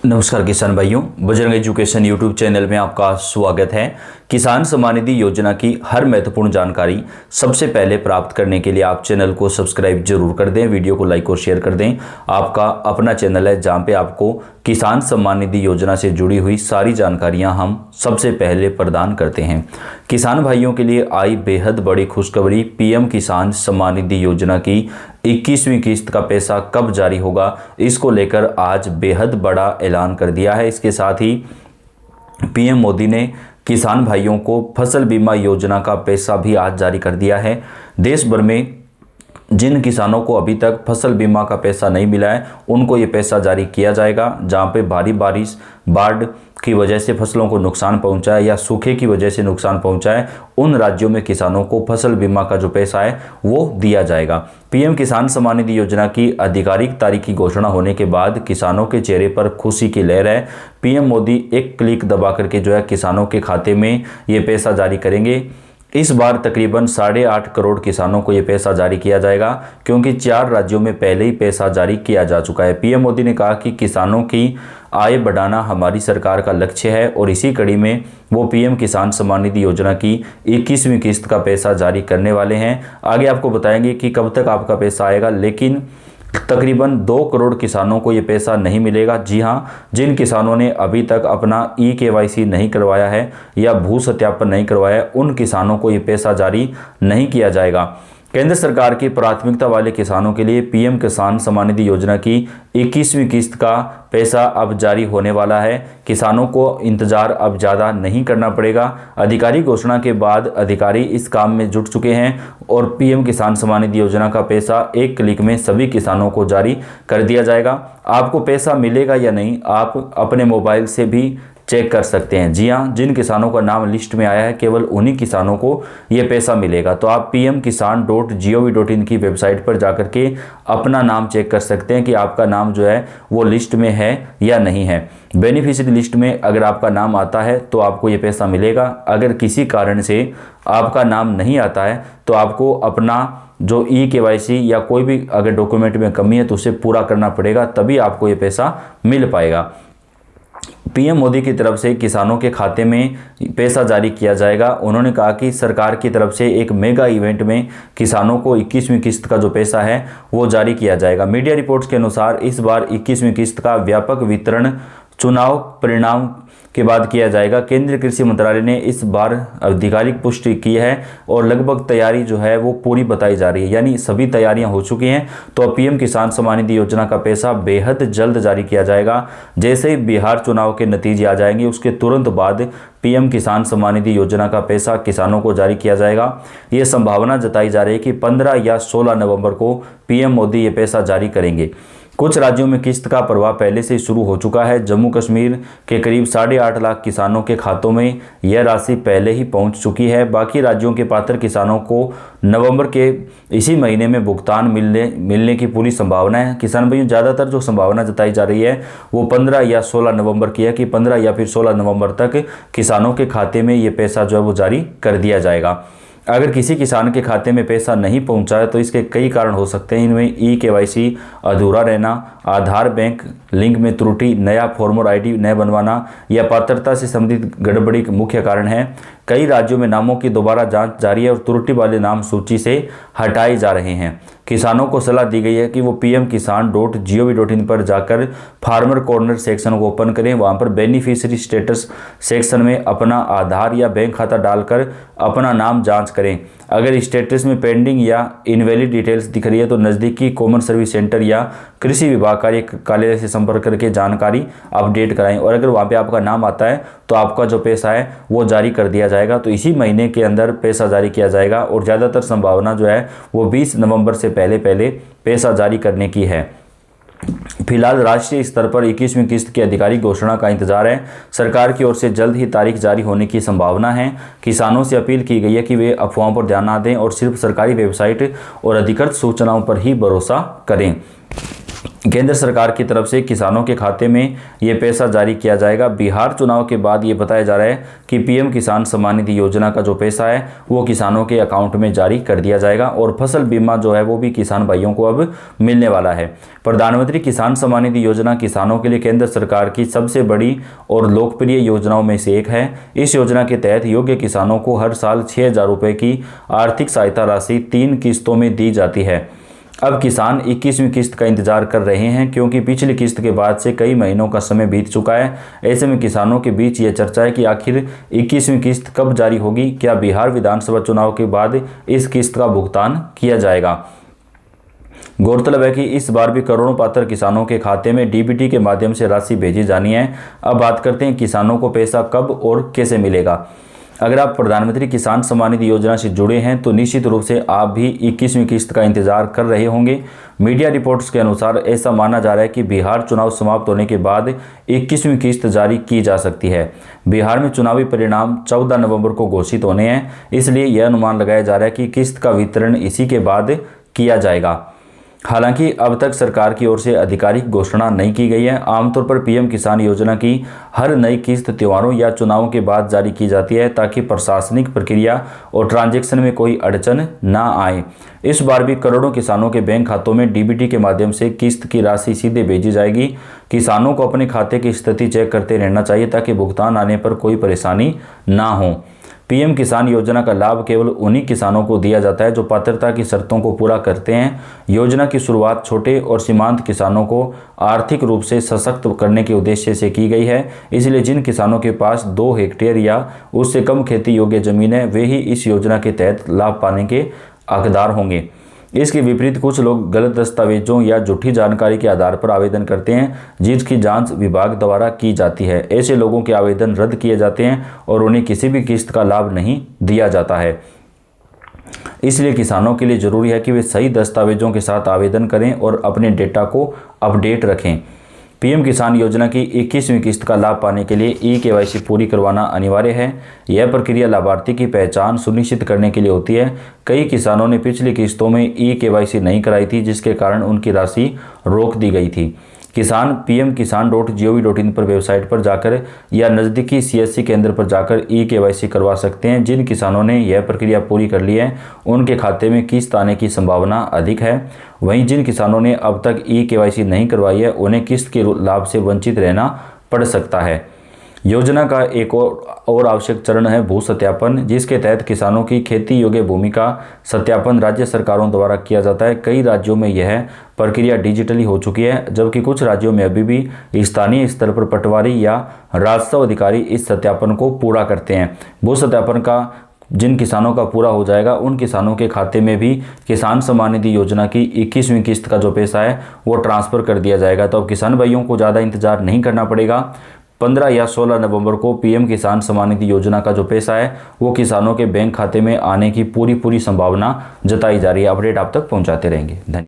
नमस्कार किसान भाइयों, बजरंग एजुकेशन यूट्यूब चैनल में आपका स्वागत है। किसान सम्मान निधि योजना की हर महत्वपूर्ण जानकारी सबसे पहले प्राप्त करने के लिए आप चैनल को सब्सक्राइब जरूर कर दें, वीडियो को लाइक और शेयर कर दें। आपका अपना चैनल है जहां पे आपको किसान सम्मान निधि योजना से जुड़ी हुई सारी जानकारियां हम सबसे पहले प्रदान करते हैं। किसान भाइयों के लिए आई बेहद बड़ी खुशखबरी, पीएम किसान सम्मान निधि योजना की 21वीं किस्त का पैसा कब जारी होगा, इसको लेकर आज बेहद बड़ा ऐलान कर दिया है। इसके साथ ही पीएम मोदी ने किसान भाइयों को फसल बीमा योजना का पैसा भी आज जारी कर दिया है। देश भर में जिन किसानों को अभी तक फसल बीमा का पैसा नहीं मिला है उनको ये पैसा जारी किया जाएगा। जहां पे भारी बारिश, बाढ़ की वजह से फसलों को नुकसान पहुंचा है या सूखे की वजह से नुकसान पहुंचा है, उन राज्यों में किसानों को फसल बीमा का जो पैसा है वो दिया जाएगा। पीएम किसान सम्मान निधि योजना की आधिकारिक तारीख की घोषणा होने के बाद किसानों के चेहरे पर खुशी की लहर है। पीएम मोदी एक क्लिक दबा करके जो है किसानों के खाते में ये पैसा जारी करेंगे। इस बार तकरीबन 8.5 करोड़ किसानों को ये पैसा जारी किया जाएगा, क्योंकि 4 राज्यों में पहले ही पैसा जारी किया जा चुका है। पीएम मोदी ने कहा कि किसानों की आय बढ़ाना हमारी सरकार का लक्ष्य है और इसी कड़ी में वो पीएम किसान सम्मान निधि योजना की 21वीं किस्त का पैसा जारी करने वाले हैं। आगे आपको बताएंगे कि कब तक आपका पैसा आएगा, लेकिन तकरीबन 2 करोड़ किसानों को ये पैसा नहीं मिलेगा। जी हाँ, जिन किसानों ने अभी तक अपना KYC नहीं करवाया है या भू सत्यापन नहीं करवाया है, उन किसानों को ये पैसा जारी नहीं किया जाएगा। केंद्र सरकार की प्राथमिकता वाले किसानों के लिए पीएम किसान सम्मान निधि योजना की 21वीं किस्त का पैसा अब जारी होने वाला है। किसानों को इंतजार अब ज़्यादा नहीं करना पड़ेगा। आधिकारिक घोषणा के बाद अधिकारी इस काम में जुट चुके हैं और पीएम किसान सम्मान निधि योजना का पैसा एक क्लिक में सभी किसानों को जारी कर दिया जाएगा। आपको पैसा मिलेगा या नहीं, आप अपने मोबाइल से भी चेक कर सकते हैं। जी हाँ, जिन किसानों का नाम लिस्ट में आया है केवल उन्हीं किसानों को ये पैसा मिलेगा। तो आप pmkisan.gov.in की वेबसाइट पर जाकर के अपना नाम चेक कर सकते हैं कि आपका नाम जो है वो लिस्ट में है या नहीं है। बेनिफिशियरी लिस्ट में अगर आपका नाम आता है तो आपको ये पैसा मिलेगा। अगर किसी कारण से आपका नाम नहीं आता है तो आपको अपना जो KYC या कोई भी अगर डॉक्यूमेंट में कमी है तो उसे पूरा करना पड़ेगा, तभी आपको ये पैसा मिल पाएगा। पीएम मोदी की तरफ से किसानों के खाते में पैसा जारी किया जाएगा। उन्होंने कहा कि सरकार की तरफ से एक मेगा इवेंट में किसानों को 21वीं किस्त का जो पैसा है वो जारी किया जाएगा। मीडिया रिपोर्ट्स के अनुसार इस बार 21वीं किस्त का व्यापक वितरण चुनाव परिणाम के बाद किया जाएगा। केंद्रीय कृषि मंत्रालय ने इस बार आधिकारिक पुष्टि की है और लगभग तैयारी जो है वो पूरी बताई जा रही है, यानी सभी तैयारियां हो चुकी हैं। तो अब पीएम किसान सम्मान निधि योजना का पैसा बेहद जल्द जारी किया जाएगा। जैसे ही बिहार चुनाव के नतीजे आ जाएंगे उसके तुरंत बाद पीएम किसान सम्मान निधि योजना का पैसा किसानों को जारी किया जाएगा। ये संभावना जताई जा रही है कि 15 या 16 नवंबर को पीएम मोदी ये पैसा जारी करेंगे। कुछ राज्यों में किस्त का प्रवाह पहले से शुरू हो चुका है। जम्मू कश्मीर के करीब 8.5 लाख किसानों के खातों में यह राशि पहले ही पहुंच चुकी है। बाकी राज्यों के पात्र किसानों को नवंबर के इसी महीने में भुगतान मिलने की पूरी संभावना है। किसान भाइयों, ज़्यादातर जो संभावना जताई जा रही है वो 15 या 16 नवंबर की है कि 15 या फिर 16 नवंबर तक किसानों के खाते में ये पैसा जो है वो जारी कर दिया जाएगा। अगर किसी किसान के खाते में पैसा नहीं पहुंचा है तो इसके कई कारण हो सकते हैं। इनमें KYC अधूरा रहना, आधार बैंक लिंक में त्रुटि, नया फॉर्मर ID न बनवाना या पात्रता से संबंधित गड़बड़ी मुख्य कारण है। कई राज्यों में नामों की दोबारा जांच जारी है और त्रुटि वाले नाम सूची से हटाए जा रहे हैं। किसानों को सलाह दी गई है कि वो pmkisan.gov.in पर जाकर फार्मर कॉर्नर सेक्शन को ओपन करें। वहां पर बेनिफिशियरी स्टेटस सेक्शन में अपना आधार या बैंक खाता डालकर अपना नाम जांच करें। अगर स्टेटस में पेंडिंग या इनवैलिड डिटेल्स दिख रही है तो नज़दीकी कॉमन सर्विस सेंटर या कृषि विभाग कार्यालय से संपर्क करके जानकारी अपडेट कराएं। और अगर वहाँ पे आपका नाम आता है तो आपका जो पैसा है वो जारी कर दिया जाएगा। तो इसी महीने के अंदर पैसा जारी किया जाएगा और ज़्यादातर संभावना जो है वो 20 नवंबर से पहले पैसा जारी करने की है। फिलहाल राष्ट्रीय स्तर पर 21वीं किस्त की आधिकारिक घोषणा का इंतजार है। सरकार की ओर से जल्द ही तारीख जारी होने की संभावना है। किसानों से अपील की गई है कि वे अफवाहों पर ध्यान ना दें और सिर्फ सरकारी वेबसाइट और अधिकृत सूचनाओं पर ही भरोसा करें। केंद्र सरकार की तरफ से किसानों के खाते में ये पैसा जारी किया जाएगा। बिहार चुनाव के बाद ये बताया जा रहा है कि पीएम किसान सम्मान निधि योजना का जो पैसा है वो किसानों के अकाउंट में जारी कर दिया जाएगा और फसल बीमा जो है वो भी किसान भाइयों को अब मिलने वाला है। प्रधानमंत्री किसान सम्मान निधि योजना किसानों के लिए केंद्र सरकार की सबसे बड़ी और लोकप्रिय योजनाओं में से एक है। इस योजना के तहत योग्य किसानों को हर साल 6,000 रुपये की आर्थिक सहायता राशि 3 किस्तों में दी जाती है। अब किसान 21वीं किस्त का इंतजार कर रहे हैं, क्योंकि पिछली किस्त के बाद से कई महीनों का समय बीत चुका है। ऐसे में किसानों के बीच यह चर्चा है कि आखिर 21वीं किस्त कब जारी होगी। क्या बिहार विधानसभा चुनाव के बाद इस किस्त का भुगतान किया जाएगा। गौरतलब है कि इस बार भी करोड़ों पात्र किसानों के खाते में डीबीटी के माध्यम से राशि भेजी जानी है। अब बात करते हैं किसानों को पैसा कब और कैसे मिलेगा। अगर आप प्रधानमंत्री किसान सम्मान निधि योजना से जुड़े हैं तो निश्चित रूप से आप भी 21वीं किस्त का इंतजार कर रहे होंगे। मीडिया रिपोर्ट्स के अनुसार ऐसा माना जा रहा है कि बिहार चुनाव समाप्त होने के बाद 21वीं किस्त जारी की जा सकती है। बिहार में चुनावी परिणाम 14 नवंबर को घोषित होने हैं, इसलिए यह अनुमान लगाया जा रहा है कि किस्त का वितरण इसी के बाद किया जाएगा। हालांकि अब तक सरकार की ओर से आधिकारिक घोषणा नहीं की गई है। आमतौर पर पीएम किसान योजना की हर नई किस्त त्योहारों या चुनावों के बाद जारी की जाती है, ताकि प्रशासनिक प्रक्रिया और ट्रांजैक्शन में कोई अड़चन ना आए। इस बार भी करोड़ों किसानों के बैंक खातों में डीबीटी के माध्यम से किस्त की राशि सीधे भेजी जाएगी। किसानों को अपने खाते की स्थिति चेक करते रहना चाहिए, ताकि भुगतान आने पर कोई परेशानी ना हो। पीएम किसान योजना का लाभ केवल उन्हीं किसानों को दिया जाता है जो पात्रता की शर्तों को पूरा करते हैं। योजना की शुरुआत छोटे और सीमांत किसानों को आर्थिक रूप से सशक्त करने के उद्देश्य से की गई है। इसलिए जिन किसानों के पास 2 हेक्टेयर या उससे कम खेती योग्य जमीन है, वे ही इस योजना के तहत लाभ पाने के हकदार होंगे। इसके विपरीत कुछ लोग गलत दस्तावेजों या झूठी जानकारी के आधार पर आवेदन करते हैं, जिसकी जांच विभाग द्वारा की जाती है। ऐसे लोगों के आवेदन रद्द किए जाते हैं और उन्हें किसी भी किस्त का लाभ नहीं दिया जाता है। इसलिए किसानों के लिए जरूरी है कि वे सही दस्तावेजों के साथ आवेदन करें और अपने डेटा को अपडेट रखें। पीएम किसान योजना की 21वीं किस्त का लाभ पाने के लिए ई-केवाईसी पूरी करवाना अनिवार्य है। यह प्रक्रिया लाभार्थी की पहचान सुनिश्चित करने के लिए होती है। कई किसानों ने पिछली किस्तों में ई-केवाईसी नहीं कराई थी, जिसके कारण उनकी राशि रोक दी गई थी। किसान pmkisan.gov.in पर वेबसाइट पर जाकर या नज़दीकी सीएससी केंद्र पर जाकर ई-केवाईसी करवा सकते हैं। जिन किसानों ने यह प्रक्रिया पूरी कर ली है, उनके खाते में किस्त आने की संभावना अधिक है। वहीं जिन किसानों ने अब तक ई-केवाईसी नहीं करवाई है, उन्हें किस्त के लाभ से वंचित रहना पड़ सकता है। योजना का एक और आवश्यक चरण है भू सत्यापन, जिसके तहत किसानों की खेती योग्य भूमि का सत्यापन राज्य सरकारों द्वारा किया जाता है। कई राज्यों में यह प्रक्रिया डिजिटली हो चुकी है, जबकि कुछ राज्यों में अभी भी स्थानीय स्तर पर पटवारी या राजस्व अधिकारी इस सत्यापन को पूरा करते हैं। भू सत्यापन का जिन किसानों का पूरा हो जाएगा, उन किसानों के खाते में भी किसान सम्मान निधि योजना की 21वीं किस्त का जो पैसा है वो ट्रांसफ़र कर दिया जाएगा। तो अब किसान भाइयों को ज़्यादा इंतजार नहीं करना पड़ेगा। 15 या 16 नवंबर को पीएम किसान सम्मान निधि योजना का जो पैसा है वो किसानों के बैंक खाते में आने की पूरी संभावना जताई जा रही है। अपडेट आप तक पहुंचाते रहेंगे। धन्यवाद।